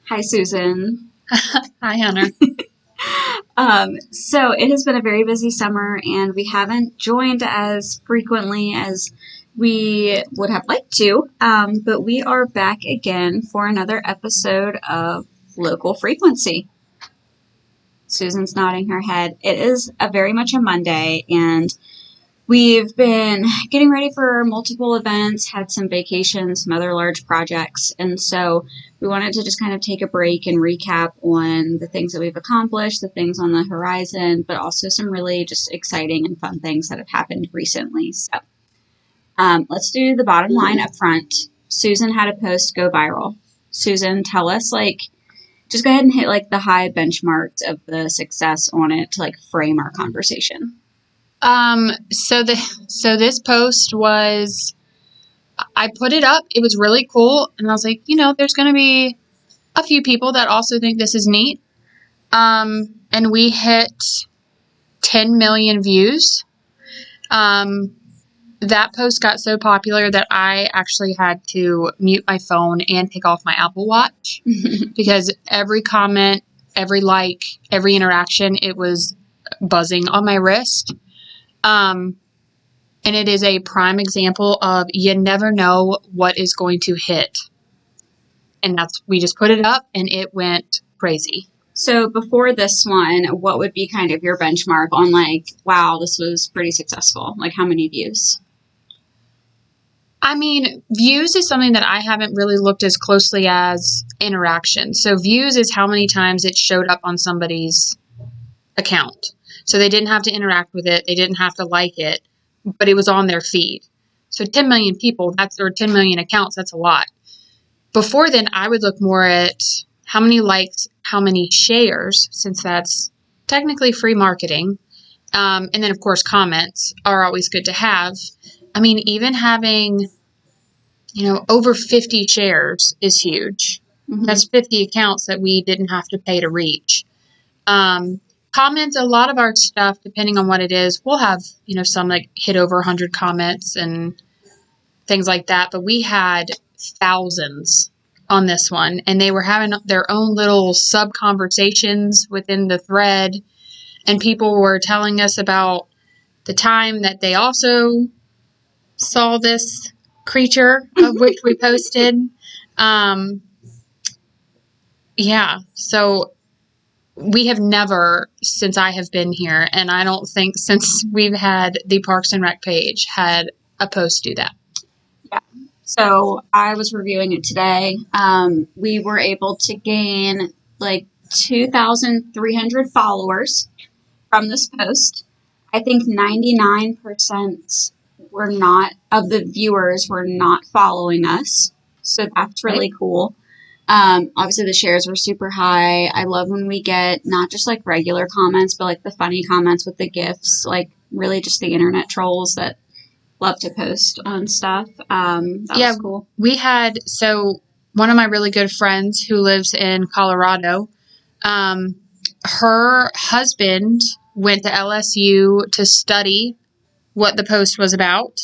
Hi, Susan. Hi, Hunter. So it has been a very busy summer, and we haven't joined as frequently as we would have liked to. But we are back again for another episode of Local Frequency. Susan's nodding her head. It is very much a Monday, and we've been getting ready for multiple events, had some vacations, some other large projects, and so we wanted to just kind of take a break and recap on the things that we've accomplished, the things on the horizon, but also some really just exciting and fun things that have happened recently. So let's do the bottom line up front. Susan had a post go viral. Susan, tell us, just go ahead and hit the high benchmarks of the success on it to frame our conversation. So this post was, I put it up. It was really cool. And I was like, there's going to be a few people that also think this is neat. And we hit 10 million views. That post got so popular that I actually had to mute my phone and take off my Apple Watch because every comment, every like, every interaction, it was buzzing on my wrist. And it is a prime example of you never know what is going to hit. And we just put it up and it went crazy. So before this one, what would be kind of your benchmark on wow, this was pretty successful? How many views? I mean, views is something that I haven't really looked as closely as interaction. So views is how many times it showed up on somebody's account. So they didn't have to interact with it. They didn't have to like it, but it was on their feed. So 10 million people, or 10 million accounts, that's a lot. Before then, I would look more at how many likes, how many shares, since that's technically free marketing. And then, of course, comments are always good to have. I mean, even having, over 50 shares is huge. Mm-hmm. That's 50 accounts that we didn't have to pay to reach. Comments, a lot of our stuff, depending on what it is, we'll have, some hit over 100 comments and things like that. But we had thousands on this one, and they were having their own little sub-conversations within the thread. And people were telling us about the time that they also saw this creature of which we posted. So we have never, since I have been here, and I don't think since we've had the Parks and Rec page, had a post do that. Yeah. So I was reviewing it today. We were able to gain 2,300 followers from this post. I think 99% of the viewers were not following us. So that's really cool. Obviously the shares were super high. I love when we get not just regular comments, but the funny comments with the GIFs, really just the internet trolls that love to post on stuff. That was cool. We had, one of my really good friends who lives in Colorado, her husband went to LSU to study what the post was about.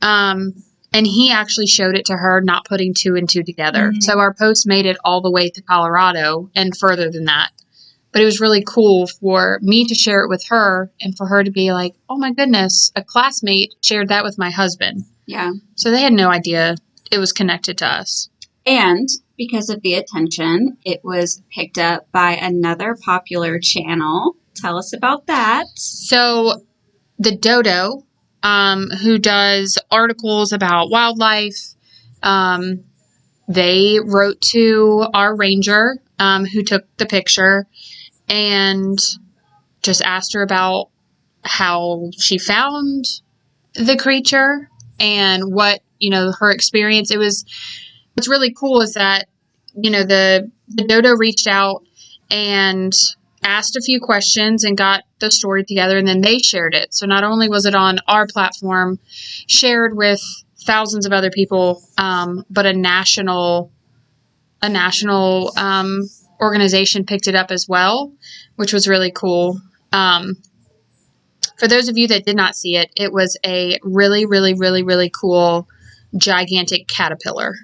And he actually showed it to her, not putting two and two together. Mm-hmm. So our post made it all the way to Colorado and further than that. But it was really cool for me to share it with her and for her to be like, oh my goodness, a classmate shared that with my husband. Yeah. So they had no idea it was connected to us. And because of the attention, it was picked up by another popular channel. Tell us about that. So the Dodo, who does articles about wildlife, they wrote to our ranger, who took the picture, and just asked her about how she found the creature and what, her experience. What's really cool is that, the Dodo reached out and asked a few questions and got the story together, and then they shared it. So not only was it on our platform, shared with thousands of other people, but a national organization picked it up as well, which was really cool. For those of you that did not see it, it was a really, really, really, really cool, gigantic caterpillar.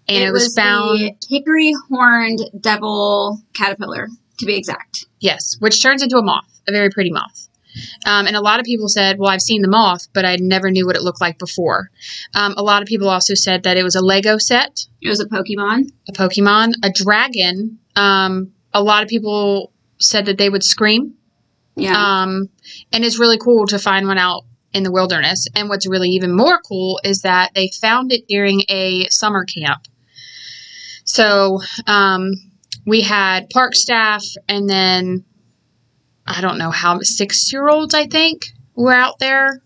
And it was found... the hickory horned devil caterpillar, to be exact. Yes, which turns into a moth, a very pretty moth. And a lot of people said, well, I've seen the moth, but I never knew what it looked like before. A lot of people also said that it was a Lego set. It was a Pokemon. A dragon. A lot of people said that they would scream. Yeah. And it's really cool to find one out in the wilderness. And what's really even more cool is that they found it during a summer camp. So we had park staff, and then I don't know how 6-year-olds, I think, were out there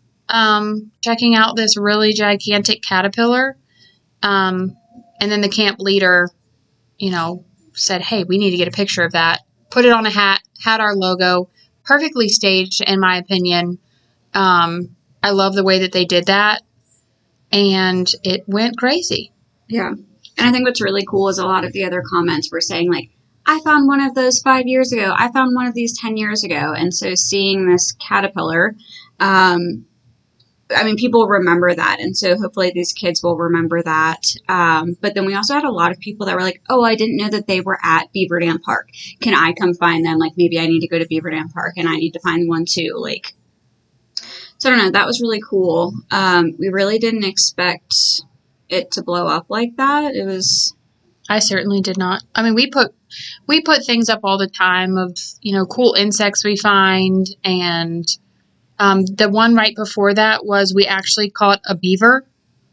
checking out this really gigantic caterpillar. And then the camp leader, said, hey, we need to get a picture of that. Put it on a hat, had our logo, perfectly staged, in my opinion. I love the way that they did that, and it went crazy. Yeah. And I think what's really cool is a lot of the other comments were saying, like, I found one of those 5 years ago. I found one of these 10 years ago. And so seeing this caterpillar, people remember that. And so hopefully these kids will remember that. But then we also had a lot of people that were like, oh, I didn't know that they were at Beaver Dam Park. Can I come find them? Like, maybe I need to go to Beaver Dam Park and I need to find one too. Like, so I don't know. That was really cool. We really didn't expect it to blow up like that. I certainly did not. I mean, we put things up all the time of, cool insects we find. And the one right before that was we actually caught a beaver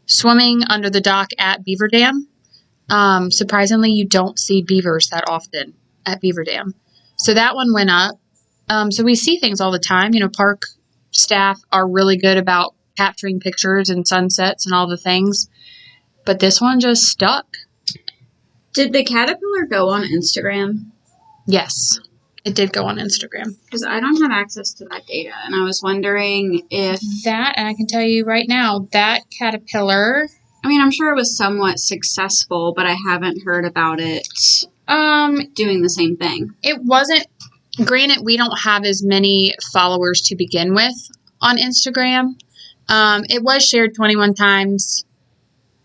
swimming under the dock at Beaver Dam. Surprisingly, you don't see beavers that often at Beaver Dam. So that one went up. So we see things all the time. Park staff are really good about capturing pictures and sunsets and all the things. But this one just stuck. Did the caterpillar go on Instagram? Yes, it did go on Instagram. Because I don't have access to that data, and I was wondering if... That, and I can tell you right now, that caterpillar... I'm sure it was somewhat successful, but I haven't heard about it doing the same thing. It wasn't... Granted, we don't have as many followers to begin with on Instagram. It was shared 21 times.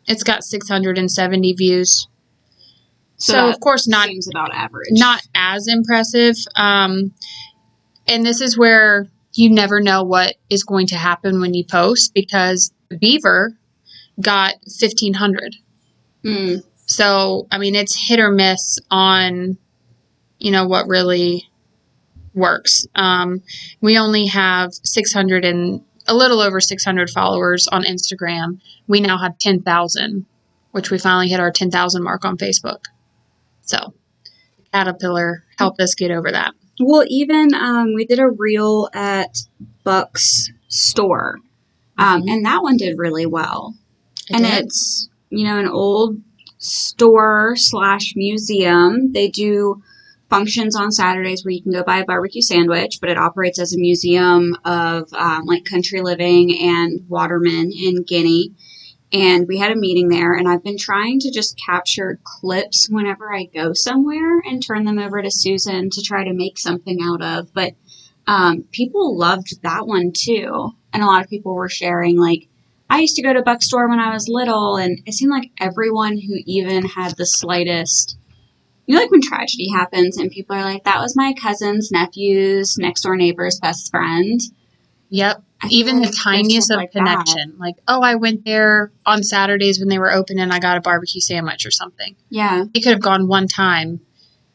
It's got 670 views. So of course, not seems about average. Not as impressive. And this is where you never know what is going to happen when you post, because the beaver got 1,500. So, it's hit or miss on, what really works. We only have a little over 600 followers on Instagram. We now have 10,000, which we finally hit our 10,000 mark on Facebook. So, Caterpillar helped us get over that. Well, even we did a reel at Buck's store, and that one did really well. It's, an old store / museum. They do functions on Saturdays where you can go buy a barbecue sandwich, but it operates as a museum of country living and watermen in Guinea. And we had a meeting there, and I've been trying to just capture clips whenever I go somewhere and turn them over to Susan to try to make something out of. But people loved that one too. And a lot of people were sharing, like, I used to go to Buck's store when I was little, and it seemed like everyone who even had the slightest, when tragedy happens and people are like, that was my cousin's nephew's next door neighbor's best friend. Yep. Even the tiniest of connection. That. Like, oh, I went there on Saturdays when they were open and I got a barbecue sandwich or something. Yeah. It could have gone one time.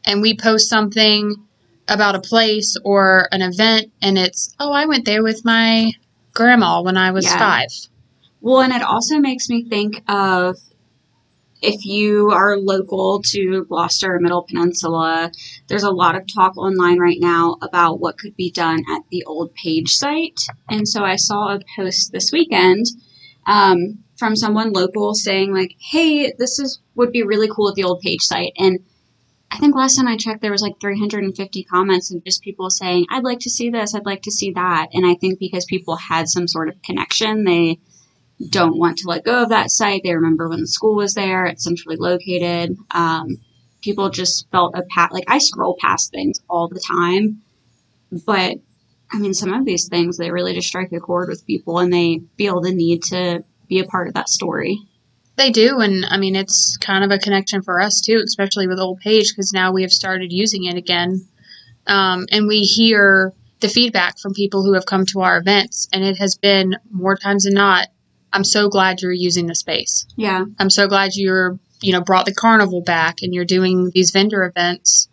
And we post something about a place or an event and it's, oh, I went there with my grandma when I was 5. Well, and it also makes me think of, if you are local to Gloucester or Middle Peninsula, there's a lot of talk online right now about what could be done at the old Page site. And so I saw a post this weekend from someone local saying, like, hey, would be really cool at the old Page site. And I think last time I checked, there was 350 comments of just people saying, I'd like to see this, I'd like to see that. And I think because people had some sort of connection, they don't want to let go of that site. They remember when the school was there. It's centrally located. People just felt I scroll past things all the time, but some of these things, they really just strike a chord with people and they feel the need to be a part of that story. They do, and I mean, it's kind of a connection for us too, especially with Old Page, because now we have started using it again. And we hear the feedback from people who have come to our events, and it has been more times than not, I'm so glad you're using the space. Yeah. I'm so glad you're, brought the carnival back and you're doing these vendor events.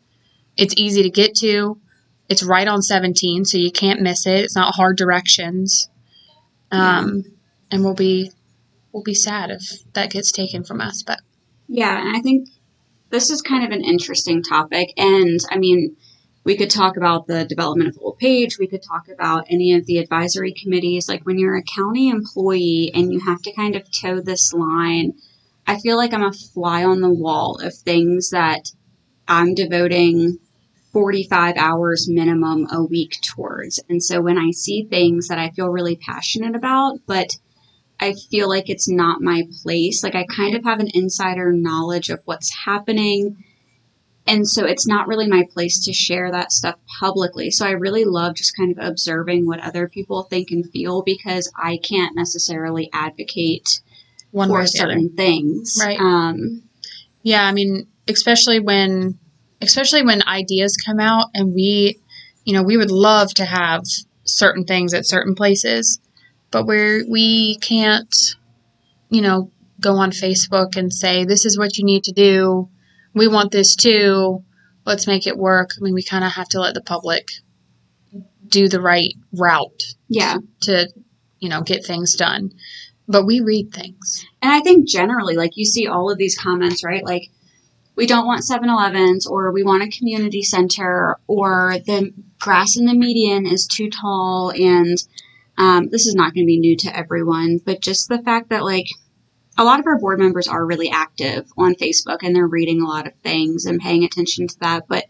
It's easy to get to. It's right on 17, so you can't miss it. It's not hard directions. And we'll be sad if that gets taken from us, but yeah, and I think this is kind of an interesting topic, and I mean, we could talk about the development of Old Page. We could talk about any of the advisory committees. Like when you're a county employee and you have to kind of toe this line, I feel like I'm a fly on the wall of things that I'm devoting 45 hours minimum a week towards. And so when I see things that I feel really passionate about, but I feel like it's not my place, like I kind of have an insider knowledge of what's happening. And so it's not really my place to share that stuff publicly. So I really love just kind of observing what other people think and feel, because I can't necessarily advocate one way for or the other. certain things. Right. Yeah, I mean, especially when ideas come out, and we would love to have certain things at certain places, but we can't, go on Facebook and say, this is what you need to do. We want this too. Let's make it work. I mean, we kind of have to let the public do the right route. Yeah. To, get things done. But we read things. And I think generally, like, you see all of these comments, right? Like, we don't want 7-Elevens, or we want a community center, or the grass in the median is too tall. And this is not going to be new to everyone, but just the fact that, like, a lot of our board members are really active on Facebook, and they're reading a lot of things and paying attention to that. But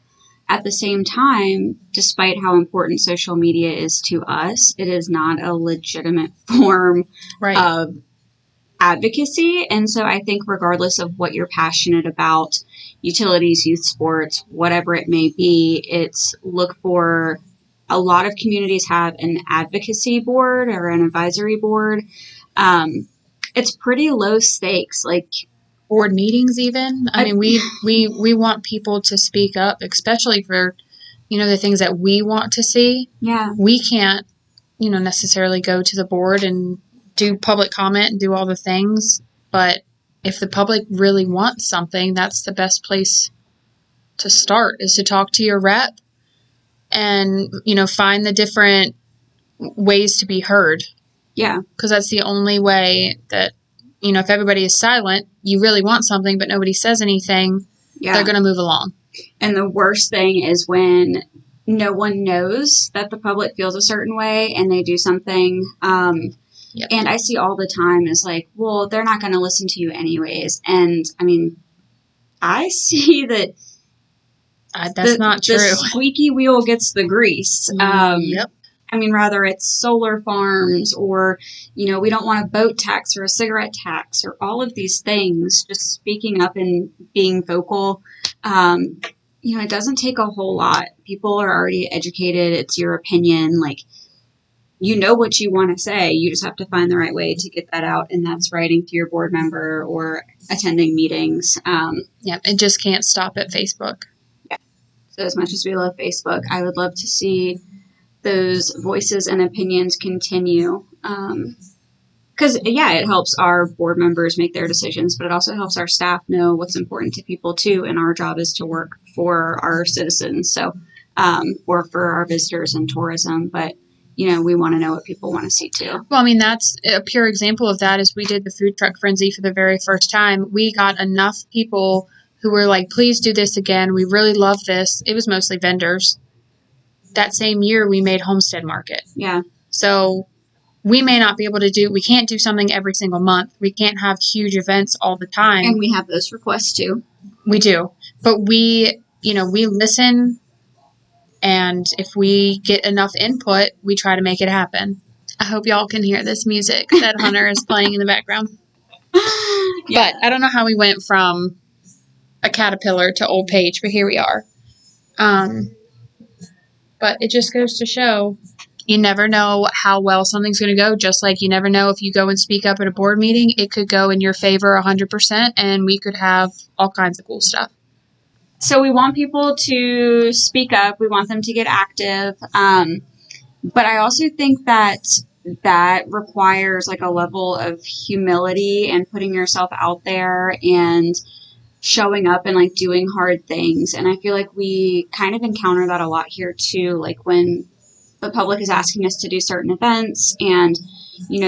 at the same time, despite how important social media is to us, it is not a legitimate form of advocacy. And so I think regardless of what you're passionate about, utilities, youth sports, whatever it may be, it's look for, a lot of communities have an advocacy board or an advisory board. It's pretty low stakes, like board meetings even. I mean, we want people to speak up, especially for, the things that we want to see. Yeah. We can't, necessarily go to the board and do public comment and do all the things. But if the public really wants something, that's the best place to start, is to talk to your rep and, find the different ways to be heard. Yeah. Because that's the only way that, if everybody is silent, you really want something, but nobody says anything, they're going to move along. And the worst thing is when no one knows that the public feels a certain way and they do something. Yep. And I see all the time is like, well, they're not going to listen to you anyways. And I mean, I see that that's not true. The squeaky wheel gets the grease. Yep. I mean, rather it's solar farms, or, we don't want a boat tax or a cigarette tax, or all of these things, just speaking up and being vocal. It doesn't take a whole lot. People are already educated. It's your opinion. Like, what you want to say. You just have to find the right way to get that out. And that's writing to your board member or attending meetings. It just can't stop at Facebook. Yeah. So as much as we love Facebook, I would love to see those voices and opinions continue. Because, it helps our board members make their decisions, but it also helps our staff know what's important to people too. And our job is to work for our citizens. So, or for our visitors and tourism. But, we want to know what people want to see too. Well, I mean, that's a pure example of that. Is we did the food truck frenzy for the very first time. We got enough people who were like, please do this again. We really love this. It was mostly vendors. That same year, we made Homestead Market. Yeah. So we may not be able to we can't do something every single month. We can't have huge events all the time. And we have those requests too. We do. But we listen, and if we get enough input, we try to make it happen. I hope y'all can hear this music that Hunter is playing in the background. Yeah. But I don't know how we went from a caterpillar to Old Page, but here we are. But it just goes to show You never know how well something's going to go, just like you never know if you go and speak up at a board meeting, it could go in your favor 100%, and we could have all kinds of cool stuff. So we want people to speak up. We want them to get active. But I also think that requires like a level of humility and putting yourself out there and showing up and like doing hard things. And I feel like we kind of encounter that a lot here too, like when the public is asking us to do certain events, and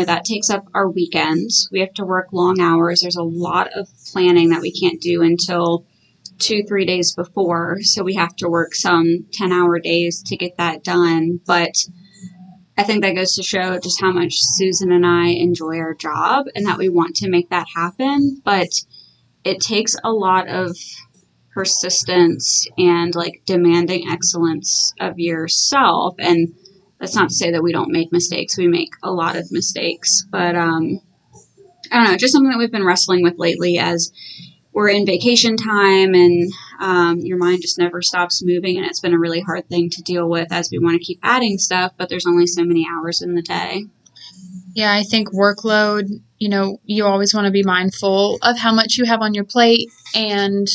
that takes up our weekends. We have to work long hours. There's a lot of planning that we can't do until 2-3 days before, so we have to work some 10-hour days to get that done. But I think that goes to show just how much Susan and I enjoy our job and that we want to make that happen. But it takes a lot of persistence and like demanding excellence of yourself. And that's not to say that we don't make mistakes. We make a lot of mistakes. But I don't know, just something that we've been wrestling with lately as we're in vacation time, and your mind just never stops moving, and it's been a really hard thing to deal with as we want to keep adding stuff, but there's only so many hours in the day. Yeah, I think workload, you always want to be mindful of how much you have on your plate. And,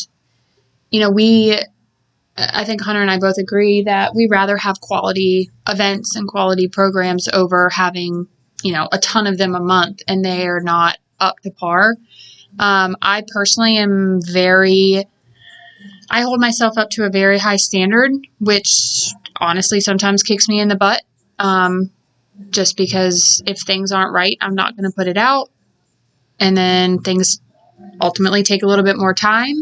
I think Hunter and I both agree that we rather have quality events and quality programs over having, a ton of them a month and they are not up to par. I personally I hold myself up to a very high standard, which honestly sometimes kicks me in the butt. Just because if things aren't right, I'm not going to put it out. And then things ultimately take a little bit more time.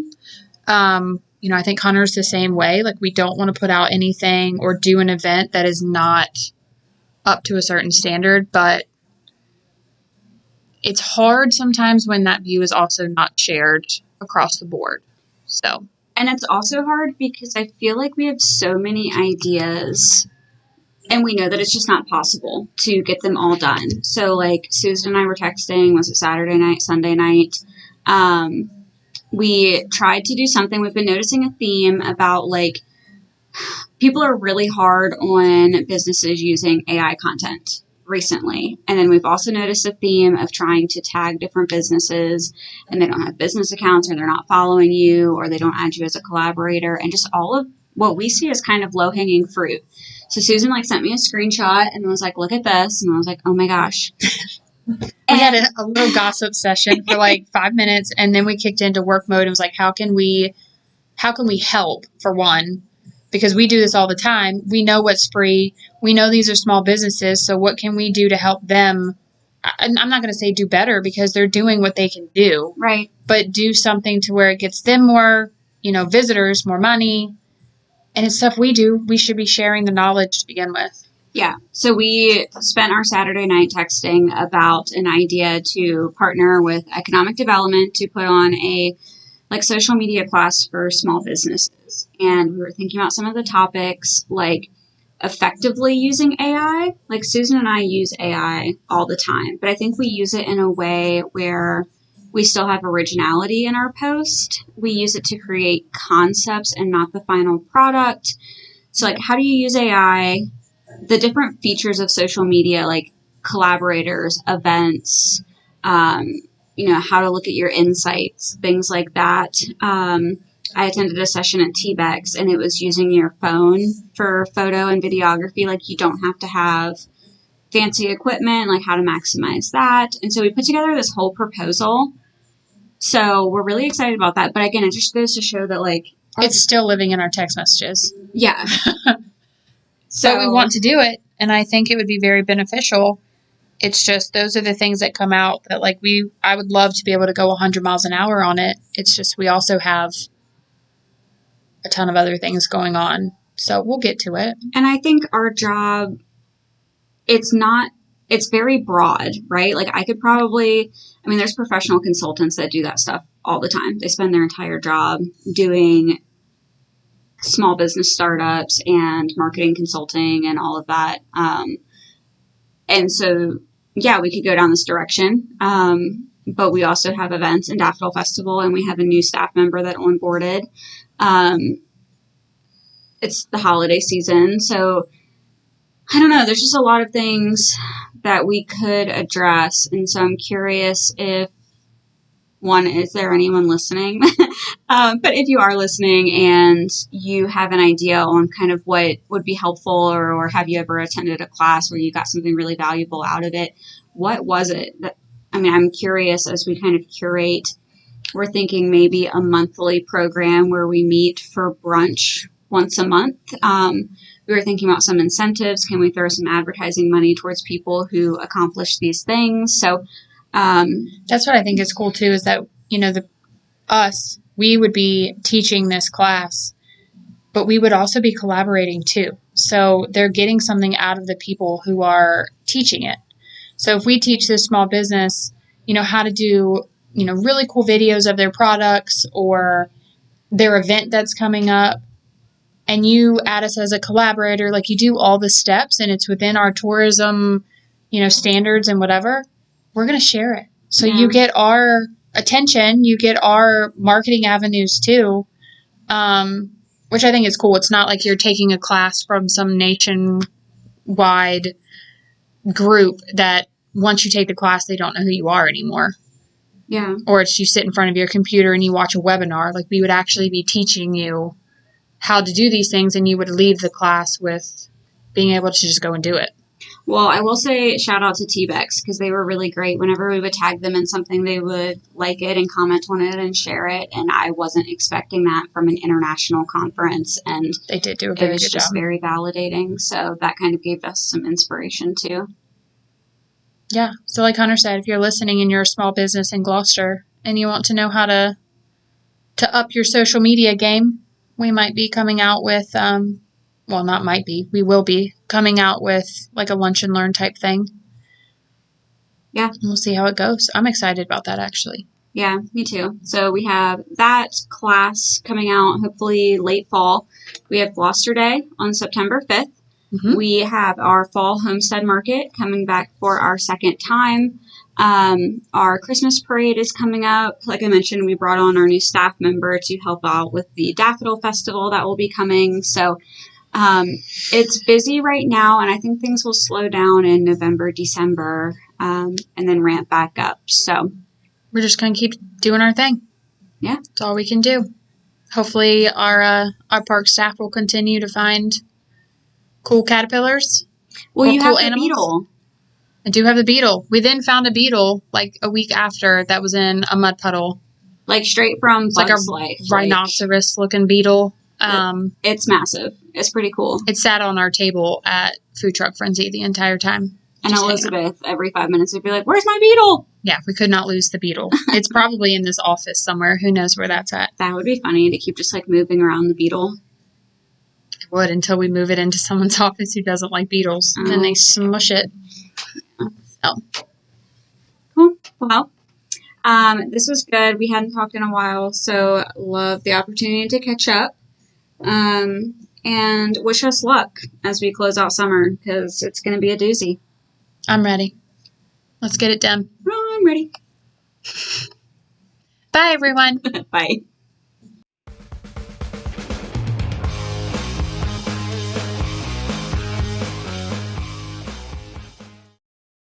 I think Hunter's the same way. Like, we don't want to put out anything or do an event that is not up to a certain standard, but it's hard sometimes when that view is also not shared across the board. So, and it's also hard because I feel like we have so many ideas and we know that it's just not possible to get them all done. So like Susan and I were texting, was it Saturday night, Sunday night? We tried to do something. We've been noticing a theme about like people are really hard on businesses using AI content recently. And then we've also noticed a theme of trying to tag different businesses and they don't have business accounts, or they're not following you, or they don't add you as a collaborator, and just all of what we see as kind of low-hanging fruit. So Susan like sent me a screenshot and was like, look at this. And I was like, oh my gosh. We had a little gossip session for like 5 minutes, and then we kicked into work mode and was like, how can we help, for one? Because we do this all the time. We know what's free. We know these are small businesses. So what can we do to help them? I'm not going to say do better, because they're doing what they can do. Right. But do something to where it gets them more, visitors, more money. And it's stuff we do. We should be sharing the knowledge to begin with. Yeah. So we spent our Saturday night texting about an idea to partner with economic development to put on a social media class for small businesses. And we were thinking about some of the topics, like effectively using AI. Like Susan and I use AI all the time, but I think we use it in a way where we still have originality in our post. We use it to create concepts and not the final product. So like, how do you use AI? The different features of social media, like collaborators, events, how to look at your insights, things like that. I attended a session at T-Bex, and it was using your phone for photo and videography. Like, you don't have to have fancy equipment, like how to maximize that. And so we put together this whole proposal. So we're really excited about that. But again, it just goes to show that like it's still living in our text messages. Yeah. So we want to do it, and I think it would be very beneficial. It's just those are the things that come out that like I would love to be able to go 100 miles an hour on it. It's just we also have a ton of other things going on. So we'll get to it. And I think our job, it's very broad, right? Like I could probably, there's professional consultants that do that stuff all the time. They spend their entire job doing small business startups and marketing consulting and all of that. And so, yeah, we could go down this direction. But we also have events in Daffodil Festival, and we have a new staff member that onboarded. It's the holiday season. So I don't know. There's just a lot of things that we could address. And so I'm curious if, one, is there anyone listening? But if you are listening and you have an idea on kind of what would be helpful, or have you ever attended a class where you got something really valuable out of it? What was it? I'm curious as we kind of curate. We're thinking maybe a monthly program where we meet for brunch once a month. We were thinking about some incentives. Can we throw some advertising money towards people who accomplish these things? So that's what I think is cool too, is that, we would be teaching this class, but we would also be collaborating too. So they're getting something out of the people who are teaching it. So if we teach this small business, how to do, really cool videos of their products or their event that's coming up, and you add us as a collaborator, like you do all the steps and it's within our tourism, standards and whatever, we're going to share it. So you get our attention, you get our marketing avenues too, which I think is cool. It's not like you're taking a class from some nationwide group that once you take the class, they don't know who you are anymore. Yeah. Or it's you sit in front of your computer and you watch a webinar. Like, we would actually be teaching you how to do these things, and you would leave the class with being able to just go and do it. Well, I will say shout out to T-Bex, because they were really great. Whenever we would tag them in something, they would like it and comment on it and share it. And I wasn't expecting that from an international conference. And they did do a very good job. It was just very validating. So that kind of gave us some inspiration too. Yeah. So like Hunter said, if you're listening and you're a small business in Gloucester and you want to know how to up your social media game, we might be coming out with, we will be coming out with like a lunch and learn type thing. Yeah. And we'll see how it goes. I'm excited about that, actually. Yeah, me too. So we have that class coming out hopefully late fall. We have Gloucester Day on September 5th. Mm-hmm. We have our fall homestead market coming back for our second time. Our Christmas parade is coming up. Like I mentioned, we brought on our new staff member to help out with the Daffodil Festival that will be coming. So it's busy right now, and I think things will slow down in November, December, and then ramp back up. So we're just going to keep doing our thing. Yeah. That's all we can do. Hopefully our park staff will continue to find cool caterpillars. Well, you cool have the beetle. I do have the beetle. We then found a beetle like a week after that was in a mud puddle. Like straight from It's like a rhinoceros-looking beetle. It's massive. It's pretty cool. It sat on our table at Food Truck Frenzy the entire time. And Elizabeth, every 5 minutes, would be like, "Where's my beetle?" Yeah, we could not lose the beetle. It's probably in this office somewhere. Who knows where that's at? That would be funny to keep just like moving around the beetle. It would, until we move it into someone's office who doesn't like beetles. Oh. Then they smush it. So. Cool. Well, this was good. We hadn't talked in a while, so love the opportunity to catch up. And wish us luck as we close out summer, because it's going to be a doozy. I'm ready. Let's get it done. Oh, I'm ready. Bye, everyone. Bye.